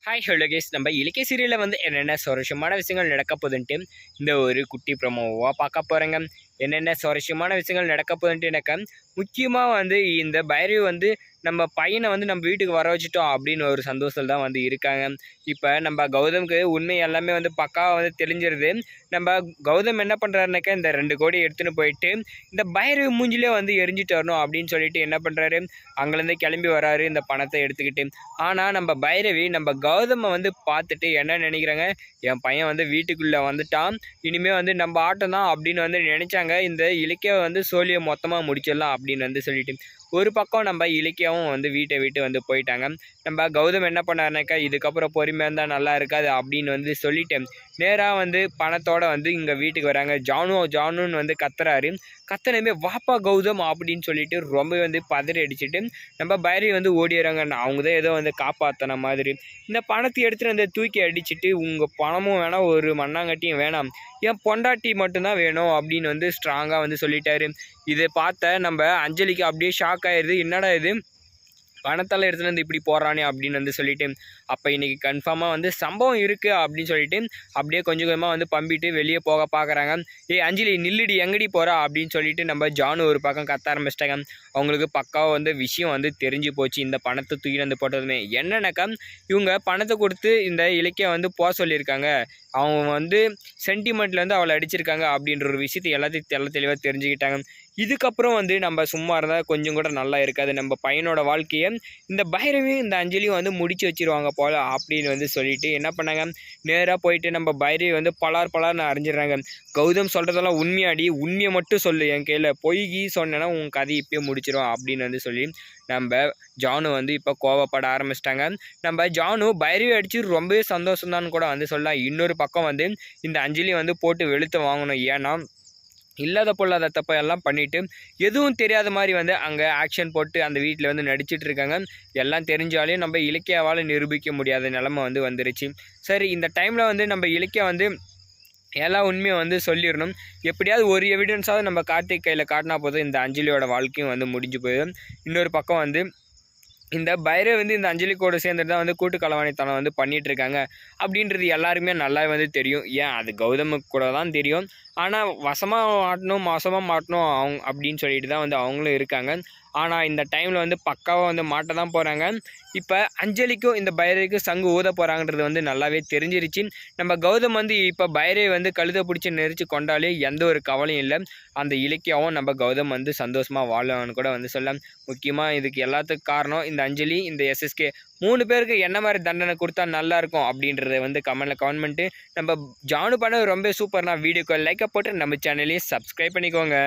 Hi hello case நம்ம இலக்கிய சீரியலில் வந்து என்னென்ன சுவாரஸ்யமான விஷயங்கள் நடக்க போகுதுன்ட்டு இந்த ஒரு குட்டி ப்ரொமோவாக பார்க்க போகிறேங்க. என்னென்ன சுவாரஸ்யமான விஷயங்கள் நடக்க போகுதுன்ட்டு எனக்கு முக்கியமாக வந்து இந்த பைரவி வந்து நம்ம பையனை வந்து நம்ம வீட்டுக்கு வர வச்சுட்டோம் அப்படின்னு ஒரு சந்தோஷத்தில் தான் வந்து இருக்காங்க. இப்போ நம்ம கௌதமுக்கு உண்மை எல்லாமே வந்து பக்காவாக வந்து தெரிஞ்சிருது. நம்ம கௌதம் என்ன பண்ணுறாருனாக்கா இந்த 2 கோடி எடுத்துன்னு போயிட்டு இந்த பைரவி மூஞ்சிலே வந்து எரிஞ்சிட்டு வரணும் அப்படின்னு சொல்லிட்டு என்ன பண்ணுறாரு, அங்கேருந்து கிளம்பி வராரு இந்த பணத்தை எடுத்துக்கிட்டு. ஆனால் நம்ம பைரவி நம்ம கௌதமை வந்து பார்த்துட்டு என்ன நினைக்கிறாங்க, என் பையன் வந்து வீட்டுக்குள்ளே வந்துட்டான், இனிமேல் வந்து நம்ம ஆட்டம் தான் அப்படின்னு வந்து நினச்சாங்க. இந்த இலக்கிய வந்து சோழியை மொத்தமாக முடிச்சிடலாம் அப்படின்னு வந்து சொல்லிட்டு ஒரு பக்கம் நம்ம இலக்கியாவும் வந்து வீட்டை விட்டு வந்து போயிட்டாங்க. நம்ம கௌதம் என்ன பண்ணாருனாக்கா, இதுக்கப்புறம் பொறுமையாக இருந்தால் நல்லா இருக்காது அப்படின்னு வந்து சொல்லிட்டு நேராக வந்து பணத்தோடு வந்து இங்கே வீட்டுக்கு வராங்க. ஜானுன்னு வந்து கத்துறாரு. கத்தனமே வாப்பா கௌதம் அப்படின்னு சொல்லிட்டு ரொம்ப வந்து பதறி அடிச்சுட்டு நம்ம பைரவி வந்து ஓடிடுறாங்க. அவங்க தான் ஏதோ வந்து காப்பாற்றின மாதிரி இந்த பணத்தை எடுத்துகிட்டு வந்து தூக்கி அடிச்சுட்டு, உங்கள் பணமும் வேணாம், ஒரு மண்ணாங்கட்டியும் வேணாம், என் பொண்டாட்டி மட்டும்தான் வேணும் அப்படின்னு வந்து ஸ்ட்ராங்காக வந்து சொல்லிட்டாரு. இதை பார்த்த நம்ம அஞ்சலிக்கு அப்படியே ஷாக் ஆயிடுது. என்னடா இது, பணத்தெல்லாம் எடுத்துகிட்டு வந்து இப்படி போடுறானே அப்படின்னு வந்து சொல்லிட்டு, அப்போ இன்றைக்கி கன்ஃபார்மாக வந்து சம்பவம் இருக்குது அப்படின்னு சொல்லிட்டு அப்படியே கொஞ்சம் கொஞ்சமாக வந்து பம்பிட்டு வெளியே போக பார்க்குறாங்க. ஏய் அஞ்சலி நில்லுடி, எங்கடி போகிறா அப்படின்னு சொல்லிட்டு நம்ம ஜானு ஒரு பக்கம் கத்த ஆரம்பிச்சிட்டாங்க. அவங்களுக்கு பக்காவாக வந்து விஷயம் வந்து தெரிஞ்சு போச்சு. இந்த பணத்தை தூக்கி வந்து போட்டதுமே என்னன்னாக்கா, இவங்க பணத்தை கொடுத்து இந்த இலக்கியம் வந்து போக சொல்லியிருக்காங்க. அவங்க வந்து சென்டிமெண்ட்லேருந்து அவளை அடிச்சிருக்காங்க அப்படின்ற ஒரு விஷயத்தை எல்லாத்தையும் தெளிவாக தெரிஞ்சுக்கிட்டாங்க. இதுக்கப்புறம் வந்து நம்ம சும்மா இருந்தால் கொஞ்சம் கூட நல்லா இருக்காது. நம்ம பையனோட வாழ்க்கையை இந்த பைரவியும் இந்த அஞ்சலியும் வந்து முடிச்சு வச்சிருவாங்க போல் அப்படின்னு வந்து சொல்லிட்டு என்ன பண்ணாங்க, நேராக போயிட்டு நம்ம பைரவி வந்து பலார்னு அறிஞ்சிடுறாங்க. கௌதம் சொல்கிறதெல்லாம் உண்மையாடி, உண்மையை மட்டும் சொல்லு, என் கையில் பொய்கி சொன்னேன்னா உன் கதை இப்போயே முடிச்சிடும் அப்படின்னு வந்து சொல்லி நம்ம ஜானு வந்து இப்போ கோவப்பட ஆரம்பிச்சிட்டாங்க. நம்ம ஜானு பைரவி அடித்து ரொம்பவே சந்தோஷம்தான் கூட வந்து சொல்லலாம். இன்னொரு பக்கம் வந்து இந்த அஞ்சலி வந்து போட்டு வெளுத்து வாங்கணும். ஏன்னா இல்லாத பொல்லாத தப்பை எல்லாம் பண்ணிவிட்டு எதுவும் தெரியாத மாதிரி வந்து அங்கே ஆக்ஷன் போட்டு அந்த வீட்டில் வந்து நடிச்சிட்டு இருக்காங்க. எல்லாம் தெரிஞ்சாலையும் நம்ம இலக்கியாவால் நிரூபிக்க முடியாத நிலமை வந்து வந்துருச்சு. சரி, இந்த டைமில் வந்து நம்ம இலக்கியா வந்து எல்லா உண்மையை வந்து சொல்லிடணும். எப்படியாவது ஒரு எவிடன்ஸாவது நம்ம கார்த்திக் கையில் காட்டினா போதும் இந்த அஞ்சலியோட வாழ்க்கையும் வந்து முடிஞ்சு போயிடும். இன்னொரு பக்கம் வந்து இந்த பைரவி வந்து இந்த அஞ்சலி கூட சேர்ந்துட்டு தான் வந்து கூட்டு களவாணித்தனம் வந்து பண்ணிகிட்ருக்காங்க அப்படின்றது எல்லாருமே நல்லா வந்து தெரியும். ஏன் அது கௌதமுக்கு கூட தான் தெரியும். ஆனால் வசமாக மாட்டணும் மோசமாக மாட்டணும் அப்படின்னு சொல்லிட்டு தான் வந்து அவங்களும் இருக்காங்க. ஆனால் இந்த டைமில் வந்து பக்காவாக வந்து மாட்ட தான் போகிறாங்க. இப்போ அஞ்சலிக்கும் இந்த பைரவிக்கும் சங்கு ஊத போகிறாங்கன்றது வந்து நல்லாவே தெரிஞ்சிருச்சு. நம்ம கௌதம் வந்து இப்போ பைரவி வந்து கழுதை பிடிச்சி நெரிச்சு கொண்டாலே எந்த ஒரு கவலையும் இல்லை. அந்த இலக்கியாவும் நம்ம கௌதம் வந்து சந்தோஷமாக வாழணும்னு கூட வந்து சொல்லலாம். முக்கியமாக இதுக்கு எல்லாத்துக்கும் காரணம் இந்த அஞ்சலி, இந்த எஸ்எஸ்கே 3 பேருக்கு என்ன மாதிரி தண்டனை கொடுத்தா நல்லாயிருக்கும் அப்படின்றத வந்து கமெண்ட்டில் கமெண்ட் பண்ணிட்டு நம்ம ஜானு பண்ண ரொம்ப சூப்பர்னா வீடியோக்கு லைக்கை போட்டு நம்ம சேனலையும் சப்ஸ்கிரைப் பண்ணிக்கோங்க.